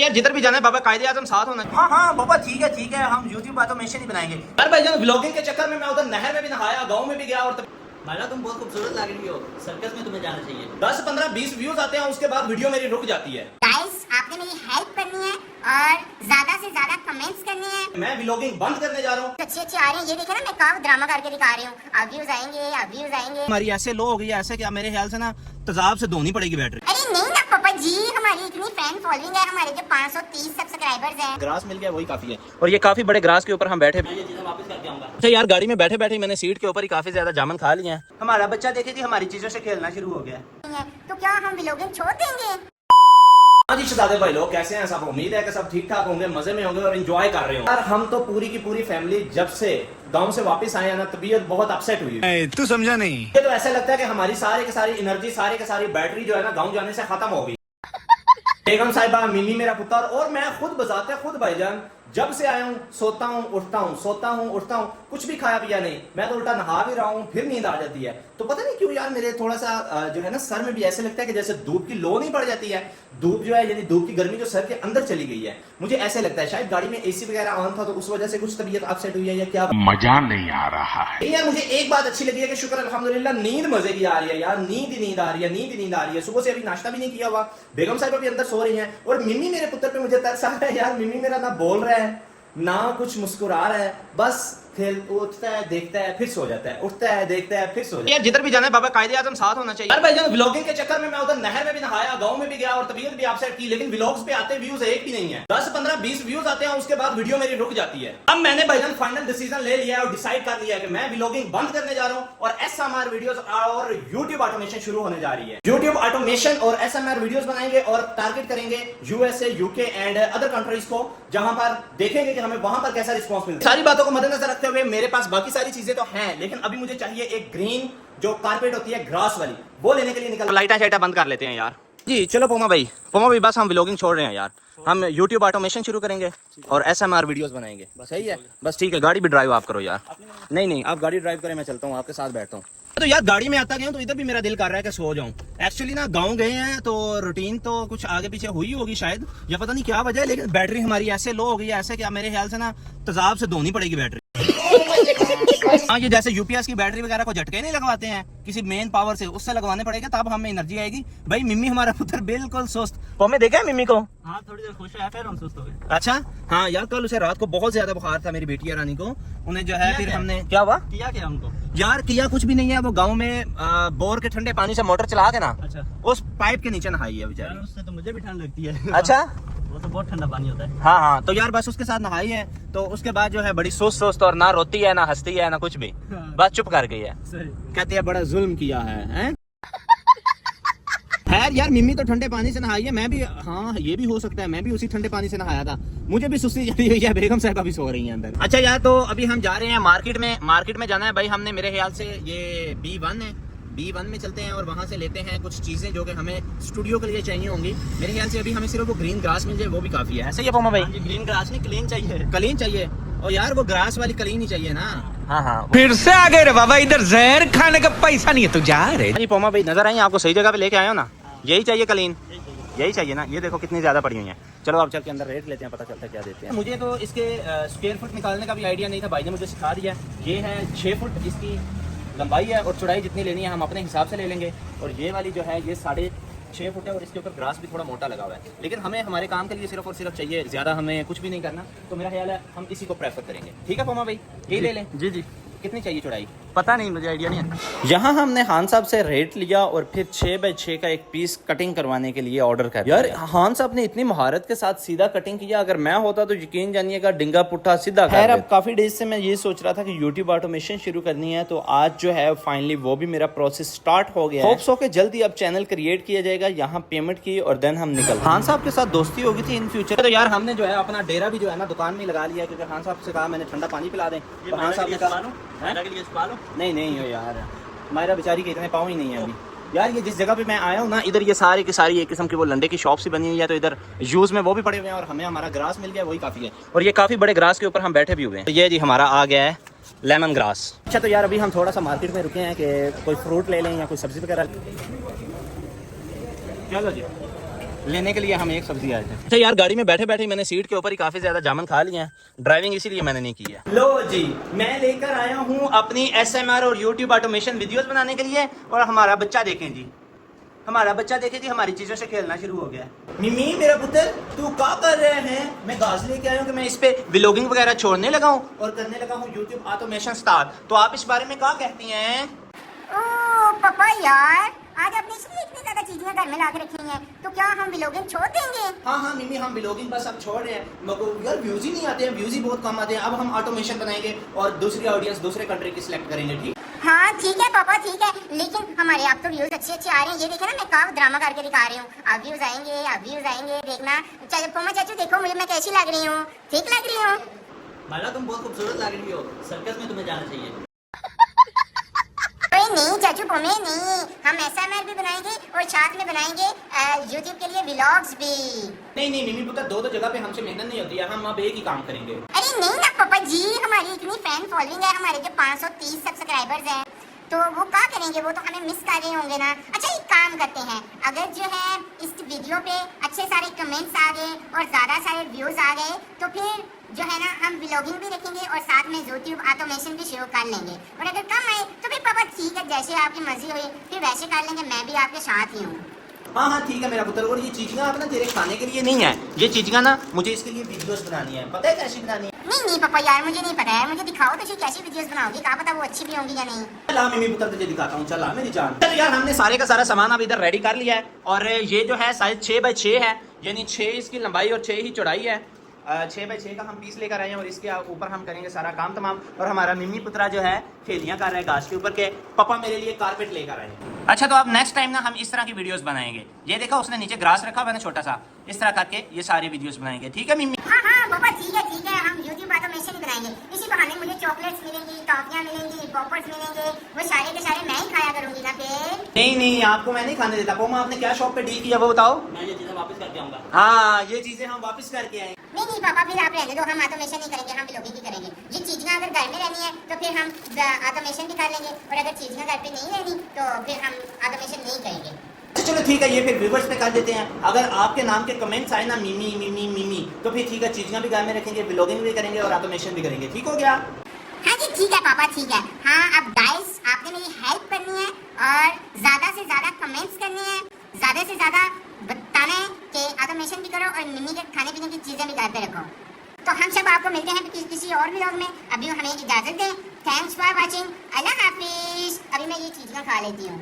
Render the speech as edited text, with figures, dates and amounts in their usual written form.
यार जिधर भी जाना है बाबा कायदे आजम साथ होना। हाँ हाँ बाबा ठीक है हम यूट्यूब ऑटोमेशन ही बनाएंगे। यार भाईजान व्लॉगिंग के चक्कर में मैं उधर नहर में भी नहाया, गाँव में भी गया और भाईला तुम बहुत खूबसूरत लग रही हो, सर्कस में तुम्हें जाना चाहिए। 10 15 20 व्यूज आते हैं, उसके बाद वीडियो मेरी रुक जाती है। गाइस आपने मेरी हेल्प करनी है और ज्यादा से ज्यादा कमेंट्स करने हैं। मैं व्लॉगिंग बंद करने जा रहा हूँ। अच्छे आ रहे हैं, ये देखे ना मैं काफ ड्रामा करके दिखा रही हूँ। अब व्यूज आएंगे। हमारी ऐसे लो हो गई है, ऐसे क्या मेरे ख्याल से ना तेजाब से धोनी पड़ेगी बैटरी। अरे नहीं ना पापा जी, हमारी इतनी फैन फॉलोइंग है, हमारे जो 530 सब्सक्राइबर्स हैं। ग्रास मिल गया वही काफी है, और ये काफी बड़े ग्रास के ऊपर हम बैठे। मैं ये चीजें वापस करके आऊंगा। अच्छा यार गाड़ी में बैठे बैठे मैंने सीट के ऊपर ही काफी ज्यादा जामुन खा लिए हैं। हमारा बच्चा देखे जी हमारी चीजों से खेलना शुरू हो गया। तो क्या हम व्लॉगिंग छोड़ देंगे? हाँ जी शहजादे भाई लोग कैसे हैं सब? उम्मीद है कि सब ठीक ठाक होंगे, मजे में होंगे और एंजॉय कर रहे होंगे। यार हम तो पूरी की पूरी फैमिली जब से गांव से वापस आए हैं ना, तबीयत बहुत अपसेट हुई है। तू समझा नहीं? ये तो ऐसा लगता है कि हमारी सारी की सारी एनर्जी, सारी की सारी बैटरी जो है ना गांव जाने से खत्म हो गई। बेगम साहिबा, मिमी मेरा पुत्र और मैं खुद बजाते खुद भाईजान जब से आया हूँ सोता हूँ उठता हूँ, सोता हूँ उठता हूँ, कुछ भी खाया पिया नहीं। मैं तो उल्टा नहा भी रहा हूँ फिर नींद आ जाती है। तो पता नहीं क्यों यार मेरे थोड़ा सा जो है ना सर में भी ऐसे लगता है कि जैसे धूप की लो नहीं पड़ जाती है। धूप जो है यानी धूप की गर्मी जो सर के अंदर चली गई है, मुझे ऐसे लगता है। शायद गाड़ी में एसी वगैरह ऑन था तो उस वजह से कुछ तबीयत अपसेट हुई है या क्या, मजा नहीं आ रहा है। यार मुझे एक बात अच्छी लगी है कि शुक्र अल्हम्दुलिल्लाह नींद मजे की आ रही है यार। नींद आ रही है। सुबह से अभी नाश्ता भी नहीं किया हुआ। बेगम साहिबा भी अंदर सो रही हैं और मिमी मेरे पुत्र पे मुझे तरस आ रहा है यार। मिमी मेरा ना बोल रहा है ना कुछ मुस्कुरा रहा है, बस उठता है देखता है फिर सो जाता है, उठता है देखता है फिर सो जाता है। यार जिधर भी जाना है बाबा कायदे आजम साथ होना चाहिए। यार भाईजान व्लॉगिंग के चक्कर में मैं उधर नहर में भी नहाया, गांव में भी गया और तबीयत भी अपसेट की, लेकिन व्लॉग्स पे आते व्यूज एक भी नहीं है। 10 15 20 व्यूज आते हैं, उसके बाद वीडियो मेरी रुक जाती है। अब मैंने भाईजान फाइनल डिसीजन ले लिया है और डिसाइड कर लिया है कि मैं व्लॉगिंग बंद करने जा रहा हूँ और एसएमआर वीडियोस और यूट्यूब ऑटोमेशन शुरू होने जा रही है। यूट्यूब ऑटोमेशन और एसएमआर वीडियोस बनाएंगे और टारगेट करेंगे USA, UK and other countries को, जहां पर देखेंगे कि हमें वहां पर कैसा रिस्पॉन्स मिलता है। सारी बातों को मद्देनजर रखते हुए मेरे पास बाकी सारी चीजें तो हैं, लेकिन अभी मुझे चाहिए एक ग्रीन जो कारपेट होती है ग्रास वाली, वो लेने के लिए निकल। लाइटा शाइटा बंद कर लेते हैं यार जी। चलो पोमा भाई बस हम व्लॉगिंग छोड़ रहे हैं यार। हम यूट्यूब ऑटोमेशन शुरू करेंगे और एसएमआर वीडियोस बनाएंगे। सही है, बस ठीक है। गाड़ी भी ड्राइव आप करो यार। नहीं आप गाड़ी ड्राइव करें, मैं चलता हूँ आपके साथ बैठता हूँ। तो यार गाड़ी में आता गया तो इधर भी मेरा दिल कर रहा है कि सो जाऊं। एक्चुअली ना गांव गए हैं तो रूटीन तो कुछ आगे पीछे हुई होगी शायद, या पता नहीं क्या वजह है, लेकिन बैटरी हमारी ऐसे लो हो गई है, ऐसे क्या मेरे ख्याल से ना तेजाब से धोनी पड़ेगी बैटरी। हाँ ये जैसे यूपीएस की बैटरी वगैरह को झटके नहीं लगवाते हैं किसी मेन पावर से, उससे लगवाने पड़ेगा तब हमें एनर्जी आएगी। भाई मिम्मी हमारा पुत्र बिल्कुल सुस्त। तो हमें देखा है मिम्मी को? हाँ थोड़ी देर खुश है फिर हम सुस्त हो गए। अच्छा हाँ यार कल उसे रात को बहुत ज्यादा बुखार था मेरी बेटी रानी को। उन्हें जो है फिर हमने क्या हुआ किया उनको यार, किया कुछ भी नहीं है। वो गांव में बोर के ठंडे पानी से मोटर चला के ना अच्छा उस पाइप के नीचे नहाई है बेचारी। उससे तो मुझे भी ठंड लगती है। अच्छा वो तो बहुत ठंडा पानी होता है। हाँ तो यार बस उसके साथ नहाई है, तो उसके बाद जो है बड़ी सुस्त और ना रोती है ना हंसती है ना कुछ भी, बस चुप कर गई है। कहती है बड़ा जुल्म किया है। खैर यार मिम्मी तो ठंडे पानी से नहाई है, मैं भी, हाँ ये भी हो सकता है मैं भी उसी ठंडे पानी से नहाया था, मुझे भी सुस्ती चली हुई है। बेगम साहिबा भी सो रही है अंदर। अच्छा यार तो अभी हम जा रहे हैं मार्केट में जाना है भाई हमने। मेरे ख्याल से ये B1 है, B1 में चलते हैं और वहाँ से लेते हैं कुछ चीजें जो कि हमें स्टूडियो के लिए चाहिए होंगी। मेरे ख्याल से अभी हमें सिर्फ वो ग्रीन ग्रास मिल जाए वो भी काफी है। ऐसे ही पोमा भाई? ग्रीन ग्रास नहीं, क्लीन चाहिए। कलीन चाहिए और यार वो ग्रास वाली कलीन ही चाहिए ना। हाँ फिर से आ गए रे बाबा, इधर जहर खाने का पैसा नहीं है तो जा रहे। पोमा भाई नजर आई आपको सही जगह पे लेके आए हो ना? यही चाहिए कलीन, यही चाहिए ना? ये देखो कितनी ज्यादा पड़ी हुई है। चलो आप चल के अंदर रेट लेते हैं, पता चलता है क्या देते हैं। मुझे तो इसके स्क्वायर फुट निकालने का भी आइडिया नहीं था, भाई ने मुझे सिखा दिया। ये है 6 फुट इसकी लंबाई है और चौड़ाई जितनी लेनी है हम अपने हिसाब से ले लेंगे। और ये वाली जो है ये 6.5 फुट है और इसके ऊपर ग्रास भी थोड़ा मोटा लगा हुआ है, लेकिन हमें हमारे काम के लिए सिर्फ और सिर्फ चाहिए, ज़्यादा हमें कुछ भी नहीं करना। तो मेरा ख्याल है हम इसी को प्रेफर करेंगे। ठीक है पोमा भाई, यही ले लें? जी। कितनी चाहिए चौड़ाई? पता नहीं, मुझे आइडिया नहीं है। यहाँ हमने खान साहब से रेट लिया और फिर 6x6 का एक पीस कटिंग करवाने के लिए ऑर्डर कर यार खान साहब ने इतनी महारत के साथ सीधा कटिंग किया, अगर मैं होता तो यकीन जानिएगा डिंगा पुट्ठा सीधा। खैर अब काफी डेज से मैं ये सोच रहा था कि यूट्यूब ऑटोमेशन शुरू करनी है, तो आज जो है फाइनली वो भी मेरा प्रोसेस स्टार्ट हो गया। होप सो के जल्दी अब चैनल क्रिएट किया जाएगा, यहाँ पेमेंट की और देन हम निकल। खान साहब के साथ दोस्ती होगी थी इन फ्यूचर। तो यार हमने जो है अपना डेरा भी जो है ना दुकान में लगा लिया, क्योंकि खान साहब से कहा मैंने ठंडा पानी पिला दें। खान साहब ने कहा नहीं यार हमारा बेचारी के इतने पाँव ही नहीं है अभी। यार ये जिस जगह पे मैं आया हूँ ना, इधर ये सारी की सारी एक किस्म की वो लंडे की शॉप सी बनी हुई है, तो इधर यूज में वो भी पड़े हुए हैं और हमें हमारा ग्रास मिल गया, वही काफ़ी है। और ये काफ़ी बड़े ग्रास के ऊपर हम बैठे भी हुए हैं। तो ये जी हमारा आ गया है लेमन ग्रास। अच्छा तो यार अभी हम थोड़ा सा मार्केट में रुके हैं कि कोई फ्रूट ले लें या कोई सब्जी वगैरह। चलो जी लेने के लिए हम एक सब्जी आए थे। अच्छा यार, गाड़ी में बैठे बैठे मैंने सीट के ऊपर ही काफी ज्यादा जामुन खा लिए हैं। ड्राइविंग इसीलिए मैंने नहीं की है। लो जी, मैं लेकर आया हूँ अपनी SMR और YouTube ऑटोमेशन वीडियोस बनाने के लिए। और हमारा बच्चा देखें जी, हमारा बच्चा देखे जी, हमारी चीजों से खेलना शुरू हो गया। मिमी मेरा पुत्र, तू क्या कर रहे हैं? मैं घास लेके आया हूँ कि मैं इस पे व्लॉगिंग वगैरह छोड़ने लगा हूँ और करने लगा हूँ YouTube ऑटोमेशन स्टार्ट। तो आप इस बारे में क्या कहती हैं? ओ पापा यार, आज आपने इसलिए इतनी ज्यादा चीजें घर में ला के रखी हैं, तो क्या हम व्लॉगिंग छोड़ देंगे? हाँ मिमी, हम व्लॉगिंग बस अब छोड़ रहे हैं। मगर यार व्यूज ही नहीं आते हैं, व्यूज ही बहुत कम आते हैं। अब हम ऑटोमेशन बनाएंगे और दूसरी ऑडियंस दूसरे कंट्री की सिलेक्ट करेंगे। ठीक? हाँ ठीक है पापा, ठीक है, लेकिन हमारे आप तो व्यूज अच्छे अच्छे आ रहे हैं। ये देखे ना, मैं काफ ड्रामा करके दिखा रही हूँ। अब व्यूज आएंगे, अब व्यूज आएंगे, देखना। चलो पोमा चाचू देखो मुझे, मैं कैसी लग रही हूँ? ठीक लग रही हूँ? माला तुम बहुत खूबसूरत लग रही हो, सर्कस में तुम्हें जाना चाहिए। नहीं चाचू पोमे नहीं, हम SMR भी बनाएंगे और साथ में बनाएंगे YouTube के लिए व्लॉग्स भी। नहीं मिमी पुत्र, दो जगह पे हमसे मेहनत नहीं होती है। हम अब एक ही काम करेंगे। अरे नहीं ना पापा जी, हमारी इतनी फैन फॉलोइंग है, हमारे जो 530 सब्सक्राइबर्स हैं, तो वो क्या करेंगे? वो तो हमें मिस कर रहे होंगे ना। अच्छा एक काम करते हैं, अगर जो है इस वीडियो पे अच्छे सारे कमेंट्स आ गए और ज़्यादा सारे व्यूज़ आ गए, तो फिर जो है ना हम व्लॉगिंग भी रखेंगे और साथ में YouTube ऑटोमेशन भी शुरू कर लेंगे। और अगर कम आए तो फिर पापा ठीक है, जैसे आपकी मर्जी हुई फिर वैसे कर लेंगे। मैं भी आपके साथ ही हूँ। हाँ ठीक है मेरा पुत्र। और ये चीज़ें आप ना तेरे खाने के लिए नहीं है, ये चीज़ें ना मुझे इसके लिए वीडियोस बनानी है। पता है कैसी बनानी है? नहीं पापा यार, मुझे नहीं पता है। मुझे दिखाओ तो सही, कैसी वीडियोस बनाओगी, क्या पता वो अच्छी भी होंगी या नहीं। चला मिमी पुत्र, तुझे दिखाता हूँ। चला मेरी जान। चल यार, हमने सारे का सारा सामान अब इधर रेडी कर लिया है। और ये जो है साइज 6x6 है, यानी 6 इसकी लंबाई और 6 ही चौड़ाई है। 6x6 का हम पीस लेकर आए हैं और इसके ऊपर हम करेंगे सारा काम तमाम। और हमारा मिमी पुत्रा जो है खेलियाँ कर रहा है घास के ऊपर के। पापा मेरे लिए कारपेट लेकर आए हैं। अच्छा, तो अब नेक्स्ट टाइम ना हम इस तरह की वीडियोस बनाएंगे। ये देखा, उसने नीचे ग्रास रखा मैंने छोटा सा, इस तरह करके ये सारे वीडियोस बनाएंगे। ठीक है मिमी? हाँ पापा ठीक है, हम YouTube ऑटोमेशन ही बनाएंगे। इसी बहाने मुझे चॉकलेट्स मिलेंगी, टॉफियाँ मिलेंगी, पॉपर्स मिलेंगे, वो सारे के सारे मैं ही खाया करूंगी ना फिर। नहीं आपको मैं नहीं खाने देता। पोमा, आपने क्या शॉप पे डील किया वो बताओ। मैं ये चीज़ें वापस करके आऊँगा। हाँ, ये चीजें हम वापस करके आए। नहीं पापा, फिर आप रहने दो, हम ऑटोमेशन नहीं करेंगे, हम व्लॉगिंग ही करेंगे। ये चीज़ें अगर घर में रहनी है तो फिर हम ऑटोमेशन भी कर लेंगे, और अगर चीज़ें घर पे नहीं रहनी तो फिर हम ऑटोमेशन नहीं करेंगे। चलो ठीक है, ये फिर व्यूवर्स पे कर देते हैं। अगर आपके नाम के कमेंट्स आए ना मिमी मिमी मिमी, तो फिर ठीक है, चीज़ें भी घर में रखेंगे, व्लॉगिंग भी करेंगे और ऑटोमेशन भी करेंगे। ठीक हो गया? हाँ जी ठीक है पापा, ठीक है। हाँ अब गाइस, आपने मेरी हेल्प करनी है और ज़्यादा से ज़्यादा कमेंट्स करने हैं, ज़्यादा से ज़्यादा बताना है कि ऑटोमेशन भी करो और मिमी के खाने पीने की चीज़ें भी घर पे रखो। तो हम सब आपको मिलते हैं किसी और व्लॉग में। अभी हमें इजाज़त दें। Thanks for watching. अल्लाह हाफिज़। अभी मैं ये चीज़ें खा लेती हूँ।